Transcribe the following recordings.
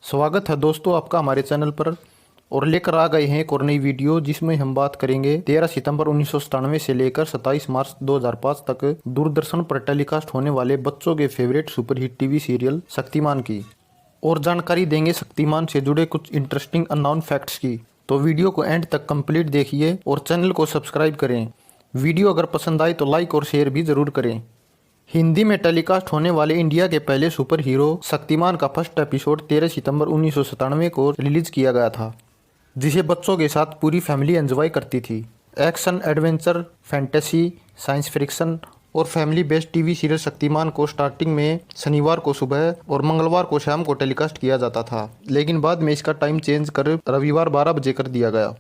स्वागत है दोस्तों आपका हमारे चैनल पर। और लेकर आ गए हैं एक और नई वीडियो जिसमें हम बात करेंगे 13 सितंबर 1997 से लेकर 27 मार्च 2005 तक दूरदर्शन पर टेलीकास्ट होने वाले बच्चों के favourite superhit TV serial Shaktimaan की। और जानकारी देंगे शक्तिमान से जुड़े कुछ इंटरेस्टिंग अननोन फैक्ट्स की। तो वीडियो को एंड तक कंप्लीट देखिए और चैनल को सब्सक्राइब करें। वीडियो अगर पसंद आए तो लाइक और शेयर भी ज़रूर करें। हिंदी में टेलीकास्ट होने वाले इंडिया के पहले सुपर हीरो शक्तिमान का फर्स्ट एपिसोड 13 सितंबर 1997 को रिलीज किया गया था, जिसे बच्चों के साथ पूरी फैमिली एंजॉय करती थी। Action, adventure, fantasy, science fiction और family based TV serial Shaktimaan को स्टार्टिंग में शनिवार को सुबह और मंगलवार को शाम को टेलीकास्ट किया जाता था, लेकिन बाद में इसका टाइम चेंज कर रविवार 12 बजे कर दिया गया।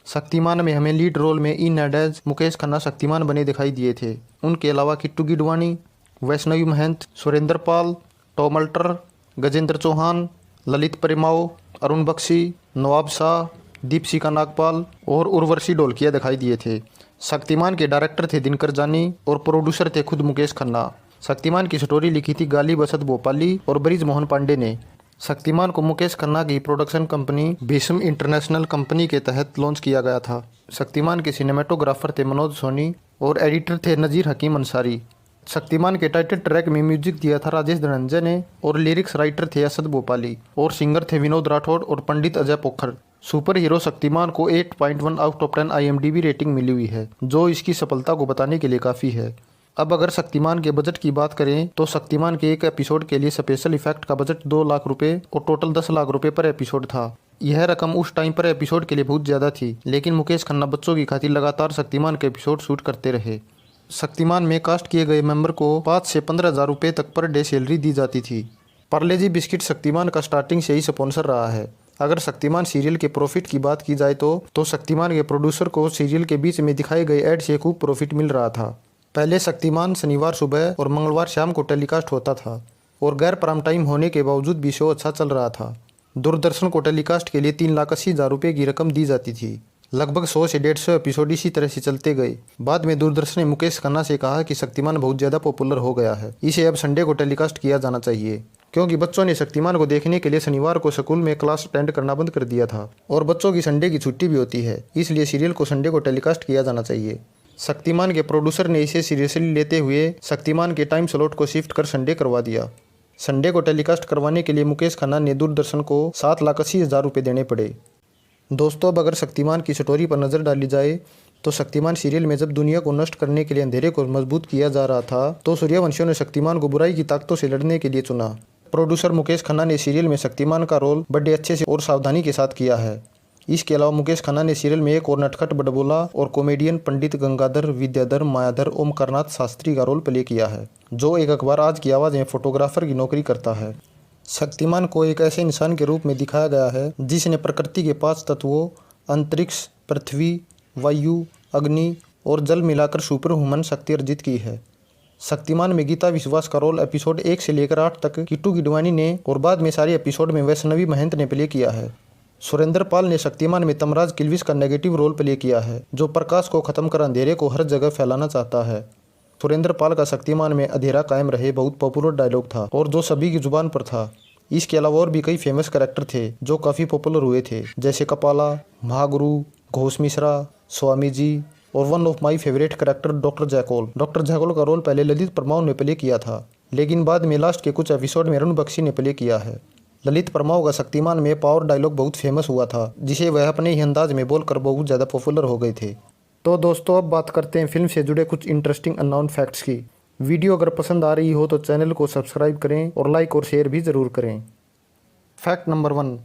शक्तिमान में हमें लीड रोल में ई नैडेज मुकेश खन्ना शक्तिमान बने दिखाई दिए थे। उनके अलावा किट्टू गिडवानी, वैष्णवी महंत, सुरेंद्र पाल, टॉम अल्टर, गजेंद्र चौहान, ललित परिमाओ, अरुण बख्शी, नवाब शाह, दीपशिका नागपाल और उर्वशी ढोलकिया दिखाई दिए थे। शक्तिमान के डायरेक्टर थे दिनकर जानी और प्रोड्यूसर थे खुद मुकेश खन्ना। शक्तिमान की स्टोरी लिखी थी गाली बसंत भोपाली और ब्रिज मोहन पांडे ने। शक्तिमान को मुकेश खन्ना की production company Bhishma international company के तहत लॉन्च किया गया था। शक्तिमान के सिनेमेटोग्राफर थे मनोज सोनी और एडिटर थे नजीर हकीम अंसारी। शक्तिमान के टाइटल ट्रैक में म्यूजिक दिया था राजेश धनंजय ने और लिरिक्स राइटर थे असद भोपाली और सिंगर थे विनोद राठौड़ और पंडित अजय पोखर। सुपर हीरो शक्तिमान को 8.1 आउट ऑफ 10 IMDb रेटिंग मिली हुई है, जो इसकी सफलता को बताने के लिए काफ़ी है। अब अगर शक्तिमान के बजट की बात करें तो शक्तिमान के एक एपिसोड के लिए स्पेशल इफेक्ट का बजट 2 लाख रुपए और टोटल 10 लाख रुपए पर एपिसोड था। यह रकम उस टाइम पर एपिसोड के लिए बहुत ज़्यादा थी, लेकिन मुकेश खन्ना बच्चों की खातिर लगातार शक्तिमान के एपिसोड शूट करते रहे। शक्तिमान में कास्ट किए गए मेंबर को 5 से 15 हज़ार रुपये तक पर डे सैलरी दी जाती थी। पार्ले-जी बिस्किट शक्तिमान का स्टार्टिंग से ही स्पॉन्सर रहा है। अगर शक्तिमान सीरियल के प्रॉफिट की बात की जाए तो शक्तिमान के प्रोड्यूसर को सीरियल के बीच में दिखाए गए ऐड से खूब प्रॉफिट मिल रहा था। पहले शक्तिमान शनिवार सुबह और मंगलवार शाम को टेलीकास्ट होता था और गैर प्राइम टाइम होने के बावजूद भी शो अच्छा चल रहा था। दूरदर्शन को टेलीकास्ट के लिए 3,80,000 रुपये की रकम दी जाती थी। लगभग 100 से 150 एपिसोड इसी तरह से चलते गए। बाद में दूरदर्शन ने मुकेश खन्ना से कहा कि शक्तिमान बहुत ज़्यादा पॉपुलर हो गया है, इसे अब संडे को टेलीकास्ट किया जाना चाहिए, क्योंकि बच्चों ने शक्तिमान को देखने के लिए शनिवार को स्कूल में क्लास अटेंड करना बंद कर दिया था और बच्चों की संडे की छुट्टी भी होती है, इसलिए सीरियल को संडे को टेलीकास्ट किया जाना चाहिए। शक्तिमान के प्रोड्यूसर ने इसे सीरियसली लेते हुए शक्तिमान के टाइम स्लॉट को शिफ्ट कर संडे करवा दिया। संडे को टेलीकास्ट करवाने के लिए मुकेश खन्ना ने दूरदर्शन को 7,80,000 रुपये देने पड़े। दोस्तों, अब अगर शक्तिमान की स्टोरी पर नज़र डाली जाए तो शक्तिमान सीरियल में जब दुनिया को नष्ट करने के लिए अंधेरे को मजबूत किया जा रहा था तो सूर्यवंशियों ने शक्तिमान को बुराई की ताकतों से लड़ने के लिए चुना। प्रोड्यूसर मुकेश खन्ना ने सीरियल में शक्तिमान का रोल बड़े अच्छे से और सावधानी के साथ किया है। इसके अलावा मुकेश खन्ना ने सीरियल में एक और नटखट बड़बोला और कॉमेडियन पंडित गंगाधर विद्याधर मायाधर ओमकारनाथ शास्त्री का रोल प्ले किया है, जो एक अखबार आज की आवाज़ में फोटोग्राफर की नौकरी करता है। शक्तिमान को एक ऐसे इंसान के रूप में दिखाया गया है जिसने प्रकृति के 5 तत्वों अंतरिक्ष, पृथ्वी, वायु, अग्नि और जल मिलाकर सुपर ह्यूमन शक्ति अर्जित की है। शक्तिमान में गीता विश्वास का रोल एपिसोड 1 से लेकर 8 तक किट्टू गिडवानी ने और बाद में सारे एपिसोड में वैष्णवी महंत ने प्ले किया है। सुरेंद्र पाल ने शक्तिमान में तमराज किल्विस का नेगेटिव रोल प्ले किया है, जो प्रकाश को खत्म कर अंधेरे को हर जगह फैलाना चाहता है। सुरेंद्र पाल का शक्तिमान में अंधेरा कायम रहे बहुत पॉपुलर डायलॉग था और जो सभी की जुबान पर था। इसके अलावा और भी कई फेमस कैरेक्टर थे जो काफ़ी पॉपुलर हुए थे, जैसे कपाला, महागुरु, घोष मिश्रा, स्वामी जी और one of my favourite character doctor Jackal. Doctor Jackal का रोल पहले ललित परमाव ने प्ले किया था, लेकिन बाद में लास्ट के कुछ एपिसोड में अरुण बख्शी ने प्ले किया है। ललित परमाव का शक्तिमान में पावर डायलॉग बहुत फेमस हुआ था, जिसे वह अपने ही अंदाज में बोलकर बहुत ज़्यादा पॉपुलर हो गए थे। तो दोस्तों, अब बात करते हैं फिल्म से जुड़े कुछ इंटरेस्टिंग अननोन फैक्ट्स की। वीडियो अगर पसंद आ रही हो तो चैनल को सब्सक्राइब करें और लाइक और शेयर भी ज़रूर करें। फैक्ट नंबर 1,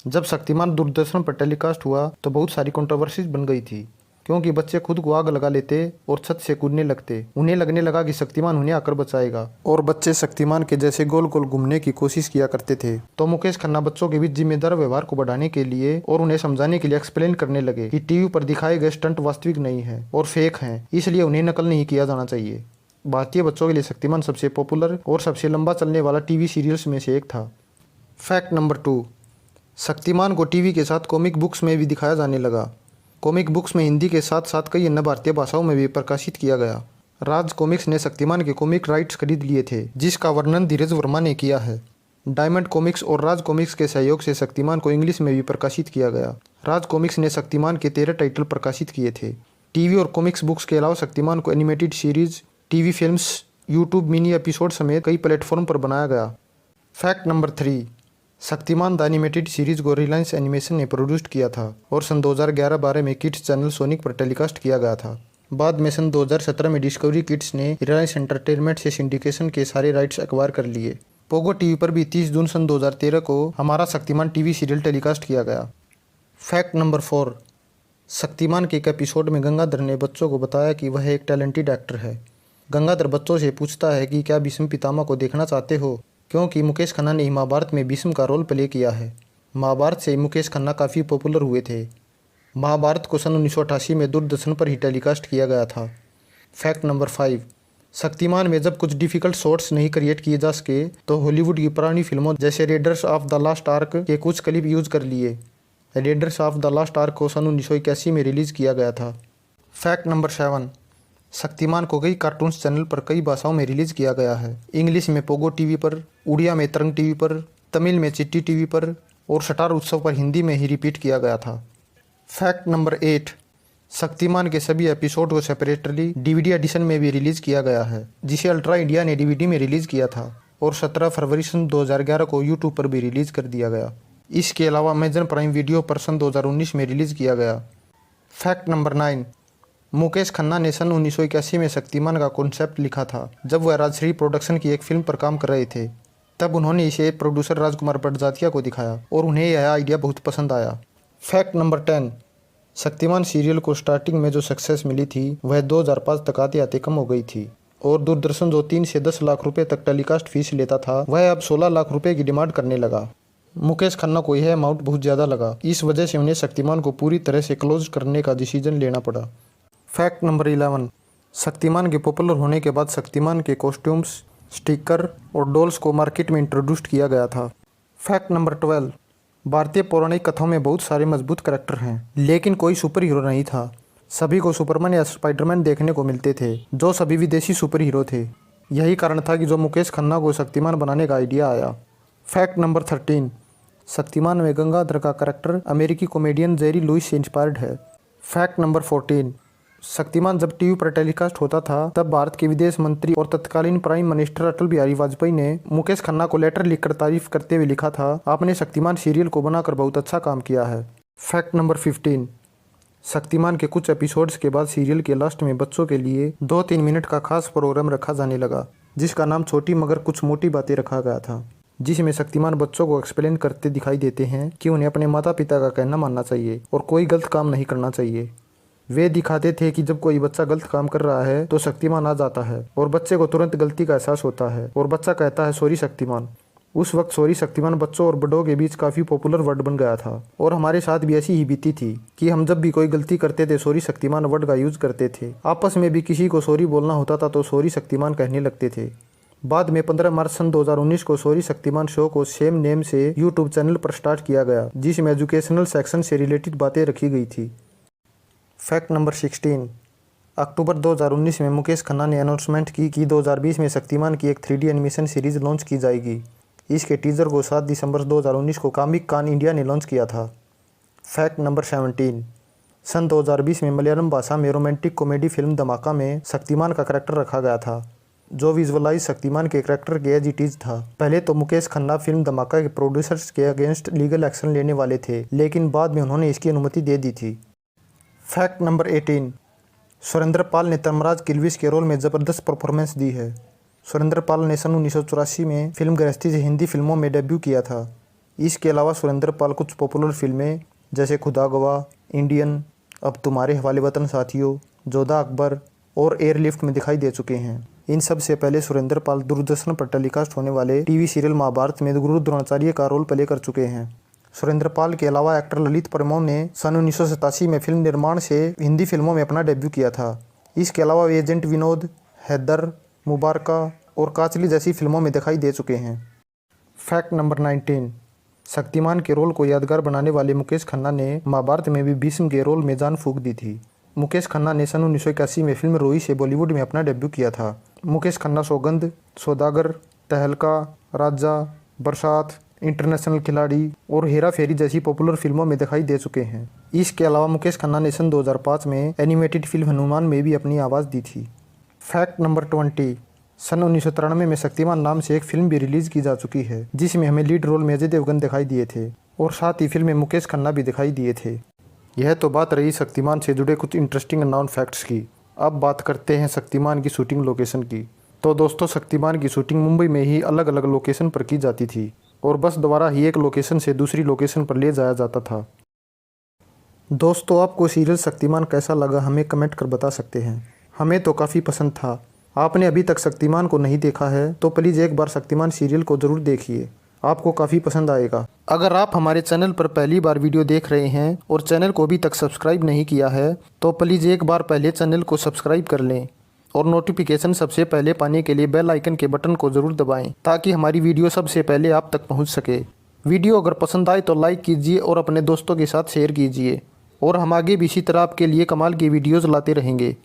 जब शक्तिमान दूरदर्शन पर टेलीकास्ट हुआ तो बहुत सारी कंट्रोवर्सीज बन गई थी, क्योंकि बच्चे खुद को आग लगा लेते और छत से कूदने लगते। उन्हें लगने लगा कि शक्तिमान उन्हें आकर बचाएगा और बच्चे शक्तिमान के जैसे गोल गोल घूमने की कोशिश किया करते थे। तो मुकेश खन्ना बच्चों के बीच जिम्मेदार व्यवहार को बढ़ाने के लिए और उन्हें समझाने के लिए एक्सप्लेन करने लगे कि टीवी पर दिखाए गए स्टंट वास्तविक नहीं है और फेक हैं, इसलिए उन्हें नकल नहीं किया जाना चाहिए। भारतीय बच्चों के लिए शक्तिमान सबसे पॉपुलर और सबसे लंबा चलने वाला टीवी सीरियल्स में से एक था। फैक्ट नंबर 2, शक्तिमान को टीवी के साथ कॉमिक बुक्स में भी दिखाया जाने लगा। कॉमिक बुक्स में हिंदी के साथ साथ कई अन्य भारतीय भाषाओं में भी प्रकाशित किया गया। राज कॉमिक्स ने शक्तिमान के कॉमिक राइट्स खरीद लिए थे, जिसका वर्णन धीरज वर्मा ने किया है। डायमंड कॉमिक्स और राज कॉमिक्स के सहयोग से शक्तिमान को इंग्लिश में भी प्रकाशित किया गया। राज कॉमिक्स ने शक्तिमान के 13 टाइटल प्रकाशित किए थे। टीवी और कॉमिक्स बुक्स के अलावा शक्तिमान को animated series, TV films, YouTube mini episode समेत कई प्लेटफॉर्म पर बनाया गया। Fact number 3, Shaktimaan the animated series को रिलायंस एनिमेशन ने प्रोड्यूस्ड किया था और सन 2011-12 में किड्स चैनल सोनिक पर टेलीकास्ट किया गया था। बाद में सन 2017 में डिस्कवरी किड्स ने रिलायंस एंटरटेनमेंट से सिंडिकेशन के सारे राइट्स एक्वायर कर लिए। पोगो टीवी पर भी 30 जून सन 2013 को हमारा शक्तिमान टीवी सीरियल टेलीकास्ट किया गया। फैक्ट नंबर 4, शक्तिमान के एक एपिसोड में गंगाधर ने बच्चों को बताया कि वह एक टैलेंटेड एक्टर है। गंगाधर बच्चों से पूछता है कि क्या भीष्म पितामह को देखना चाहते हो, क्योंकि मुकेश खन्ना ने महाभारत में भीष्म का रोल प्ले किया है। महाभारत से मुकेश खन्ना काफ़ी पॉपुलर हुए थे। महाभारत को सन 1988 में दूरदर्शन पर ही टेलीकास्ट किया गया था। फैक्ट नंबर 5, शक्तिमान में जब कुछ डिफ़िकल्ट शॉट्स नहीं क्रिएट किए जा सके तो हॉलीवुड की पुरानी फिल्मों जैसे readers of the last arc के कुछ क्लिप यूज कर लिए। Readers of the last arc को सन 1981 में रिलीज़ किया गया था। फैक्ट नंबर 7, शक्तिमान को कई कार्टून्स चैनल पर कई भाषाओं में रिलीज़ किया गया है। इंग्लिश में पोगो टीवी पर, उड़िया में तरंग टीवी पर, तमिल में चिट्टी टीवी पर और स्टार उत्सव पर हिंदी में ही रिपीट किया गया था। फैक्ट नंबर 8, शक्तिमान के सभी एपिसोड को सेपरेटली डीवीडी एडिशन में भी रिलीज़ किया गया है, जिसे अल्ट्रा इंडिया ने डीवीडी में रिलीज़ किया था और 17 फरवरी सन 2011 को यूट्यूब पर भी रिलीज़ कर दिया गया। इसके अलावा अमेजन प्राइम वीडियो पर सन 2019 में रिलीज़ किया गया। फैक्ट नंबर 9, मुकेश खन्ना ने सन 1981 में शक्तिमान का कॉन्सेप्ट लिखा था जब वह राजश्री प्रोडक्शन की एक फिल्म पर काम कर रहे थे। तब उन्होंने इसे प्रोड्यूसर राजकुमार बड़जात्या को दिखाया और उन्हें यह आइडिया बहुत पसंद आया। फैक्ट नंबर 10, शक्तिमान सीरियल को स्टार्टिंग में जो सक्सेस मिली थी वह 2005 तक आते आते कम हो गई थी और दूरदर्शन जो 3 से 10 लाख रुपए तक टेलीकास्ट फीस लेता था वह अब 16 लाख रुपए की डिमांड करने लगा। मुकेश खन्ना को यह अमाउंट बहुत ज़्यादा लगा, इस वजह से उन्हें शक्तिमान को पूरी तरह से क्लोज करने का डिसीजन लेना पड़ा। फैक्ट नंबर 11, शक्तिमान के पॉपुलर होने के बाद शक्तिमान के कॉस्ट्यूम्स, स्टिकर और डॉल्स को मार्केट में इंट्रोड्यूस किया गया था। फैक्ट नंबर 12, भारतीय पौराणिक कथाओं में बहुत सारे मजबूत करैक्टर हैं, लेकिन कोई सुपर हीरो नहीं था। सभी को सुपरमैन या स्पाइडरमैन देखने को मिलते थे, जो सभी विदेशी सुपर हीरो थे। यही कारण था कि जो मुकेश खन्ना को शक्तिमान बनाने का आइडिया आया। फैक्ट नंबर 13, शक्तिमान में गंगाधर का करैक्टर अमेरिकी कॉमेडियन जेरी लुइस से इंस्पायर्ड है। फैक्ट नंबर 14, शक्तिमान जब टीवी पर टेलीकास्ट होता था तब भारत के विदेश मंत्री और तत्कालीन प्राइम मिनिस्टर अटल बिहारी वाजपेयी ने मुकेश खन्ना को लेटर लिखकर तारीफ करते हुए लिखा था, आपने शक्तिमान सीरियल को बनाकर बहुत अच्छा काम किया है। फैक्ट नंबर 15, शक्तिमान के कुछ एपिसोड्स के बाद सीरियल के लास्ट में बच्चों के लिए 2-3 मिनट का खास प्रोग्राम रखा जाने लगा, जिसका नाम छोटी मगर कुछ मोटी बातें रखा गया था, जिसमें शक्तिमान बच्चों को एक्सप्लेन करते दिखाई देते हैं कि उन्हें अपने माता पिता का कहना मानना चाहिए और कोई गलत काम नहीं करना चाहिए। वे दिखाते थे कि जब कोई बच्चा गलत काम कर रहा है तो शक्तिमान आ जाता है और बच्चे को तुरंत गलती का एहसास होता है और बच्चा कहता है सॉरी शक्तिमान। उस वक्त सॉरी शक्तिमान बच्चों और बड़ों के बीच काफ़ी पॉपुलर वर्ड बन गया था और हमारे साथ भी ऐसी ही बीती थी कि हम जब भी कोई गलती करते थे सॉरी शक्तिमान वर्ड का यूज़ करते थे। आपस में भी किसी को सॉरी बोलना होता था तो सॉरी शक्तिमान कहने लगते थे। बाद में 15 मार्च सन 2019 को सॉरी शक्तिमान शो को सेम नेम से यूट्यूब चैनल पर स्टार्ट किया गया, जिसमें एजुकेशनल सेक्शन से रिलेटेड बातें रखी गई थी। फैक्ट नंबर 16, अक्टूबर 2019 में मुकेश खन्ना ने अनाउंसमेंट की कि 2020 में शक्तिमान की एक 3D एनिमेशन सीरीज लॉन्च की जाएगी। इसके टीजर को 7 दिसंबर 2019 को कॉमिक कॉन इंडिया ने लॉन्च किया था। फैक्ट नंबर 17, सन 2020 में मलयालम भाषा में रोमांटिक कॉमेडी फिल्म धमाका में शक्तिमान का करैक्टर रखा गया था, जो विजुअलाइज शक्तिमान के करैक्टर के एज इट इज था। पहले तो मुकेश खन्ना फिल्म धमाका के प्रोड्यूसर्स के अगेंस्ट लीगल एक्शन लेने वाले थे, लेकिन बाद में उन्होंने इसकी अनुमति दे दी थी। फैक्ट नंबर 18, सुरेंद्र पाल ने धर्मराज किल्विश के रोल में ज़बरदस्त परफॉर्मेंस दी है। सुरेंद्र पाल ने सन 1984 में फिल्म गृहस्थी से हिंदी फिल्मों में डेब्यू किया था। इसके अलावा सुरेंद्र पाल कुछ पॉपुलर फिल्में जैसे खुदा गवाह, इंडियन, अब तुम्हारे हवाले वतन साथियों, जोधा अकबर और एयरलिफ्ट में दिखाई दे चुके हैं। इन सब से पहले सुरेंद्र पाल दूरदर्शन पर टेलीकास्ट होने वाले टीवी सीरियल महाभारत में गुरु द्रोणाचार्य का रोल प्ले कर चुके हैं। सुरेंद्र पाल के अलावा एक्टर ललित परमोन ने सन 1987 में फिल्म निर्माण से हिंदी फिल्मों में अपना डेब्यू किया था। इसके अलावा वे एजेंट विनोद, हैदर, मुबारका और काचली जैसी फिल्मों में दिखाई दे चुके हैं। फैक्ट नंबर 19, शक्तिमान के रोल को यादगार बनाने वाले मुकेश खन्ना ने महाभारत में भी भीष्म के रोल में जान फूंक दी थी। मुकेश खन्ना ने सन 1981 में फिल्म रोई से बॉलीवुड में अपना डेब्यू किया था। मुकेश खन्ना सौगंध, सौदागर, तहलका, राजा, बरसात, इंटरनेशनल खिलाड़ी और हेरा फेरी जैसी पॉपुलर फिल्मों में दिखाई दे चुके हैं। इसके अलावा मुकेश खन्ना ने सन 2005 में एनिमेटेड फिल्म हनुमान में भी अपनी आवाज़ दी थी। फैक्ट नंबर 20, सन 1993 में शक्तिमान नाम से एक फिल्म भी रिलीज की जा चुकी है, जिसमें हमें लीड रोल में अजय देवगन दिखाई दिए थे और साथ ही फिल्म में मुकेश खन्ना भी दिखाई दिए थे। यह तो बात रही शक्तिमान से जुड़े कुछ इंटरेस्टिंग अननोन फैक्ट्स की। अब बात करते हैं शक्तिमान की शूटिंग लोकेशन की। तो दोस्तों, शक्तिमान की शूटिंग मुंबई में ही अलग अलग लोकेशन पर की जाती थी और बस द्वारा ही एक लोकेशन से दूसरी लोकेशन पर ले जाया जाता था। दोस्तों, आपको सीरियल शक्तिमान कैसा लगा हमें कमेंट कर बता सकते हैं। हमें तो काफ़ी पसंद था। आपने अभी तक शक्तिमान को नहीं देखा है तो प्लीज़ एक बार शक्तिमान सीरियल को ज़रूर देखिए, आपको काफ़ी पसंद आएगा। अगर आप हमारे चैनल पर पहली बार वीडियो देख रहे हैं और चैनल को अभी तक सब्सक्राइब नहीं किया है तो प्लीज़ एक बार पहले चैनल को सब्सक्राइब कर लें और नोटिफिकेशन सबसे पहले पाने के लिए बेल आइकन के बटन को ज़रूर दबाएं ताकि हमारी वीडियो सबसे पहले आप तक पहुंच सके। वीडियो अगर पसंद आए तो लाइक कीजिए और अपने दोस्तों के साथ शेयर कीजिए और हम आगे भी इसी तरह आपके लिए कमाल की वीडियोज़ लाते रहेंगे।